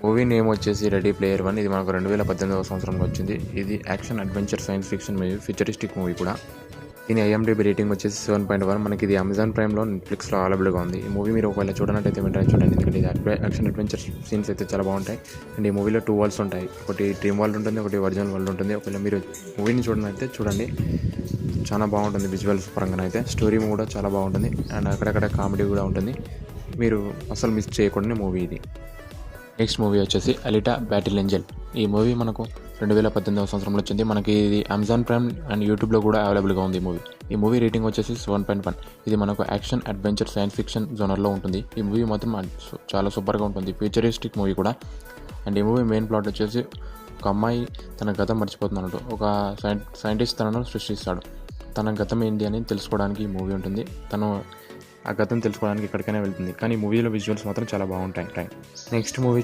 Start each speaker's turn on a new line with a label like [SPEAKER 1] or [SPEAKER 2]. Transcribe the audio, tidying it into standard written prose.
[SPEAKER 1] Movie name వచ్చేసి ready player 1. ఇది మనకు 2018వ సంవత్సరంలో వచ్చింది. ఇది action adventure science fiction movie, futuristic movie కూడా. దీని IMDb రేటింగ్ వచ్చేసి 7.1. మనకి ఇది అమెజాన్ ప్రైమ్లో, నెట్ఫ్లిక్స్లో అవైలబుల్గా ఉంది. ఈ మూవీ మీరు ఒకవేళ చూడనట్టయితే వెంటనే చూడండి, ఎందుకంటే ఇది యాక్షన్ అడ్వెంచర్ సీన్స్ అయితే చాలా బాగుంటాయి. అండ్ ఈ మూవీలో 2 వరల్డ్స్ ఉంటాయి. ఒకటి డ్రీమ్ వరల్డ్ ఉంటుంది, ఒకటి ఒరిజినల్ వరల్డ్ ఉంటుంది. ఒకవేళ మీరు మూవీని చూడనైతే చూడండి, చాలా బాగుంటుంది. విజువల్స్ పరంగా అయితే స్టోరీ కూడా చాలా బాగుంటుంది. అండ్ అక్కడక్కడ కామెడీ కూడా ఉంటుంది. మీరు అసలు మిస్ చేయకూడని మూవీ ఇది. నెక్స్ట్ మూవీ వచ్చేసి అలిటా బ్యాటిల్ ఏంజల్. ఈ మూవీ మనకు 2018వ సంవత్సరంలో వచ్చింది. మనకి ఇది అమెజాన్ ప్రైమ్ అండ్ యూట్యూబ్లో కూడా అవైలబుల్గా ఉంది ఈ మూవీ రేటింగ్ వచ్చేసి 7.1. ఇది మనకు యాక్షన్ అడ్వెంచర్ సైన్స్ ఫిక్షన్ జోనర్లో ఉంటుంది. ఈ మూవీ మాత్రం చాలా సూపర్గా ఉంటుంది, ఫ్యూచరిస్టిక్ మూవీ కూడా. అండ్ ఈ మూవీ మెయిన్ ప్లాట్ వచ్చేసి ఒక అమ్మాయి తన గతం మర్చిపోతున్నట్టు ఒక సైంటిస్ట్ తనను సృష్టిస్తాడు. తన గతం ఏంటి అని తెలుసుకోవడానికి ఈ మూవీ ఉంటుంది. తను ఆ గతం తెలుసుకోవడానికి ఎక్కడికైనా వెళ్తుంది, కానీ మూవీలో విజువల్స్ మాత్రం చాలా బాగుంటాయి. Next movie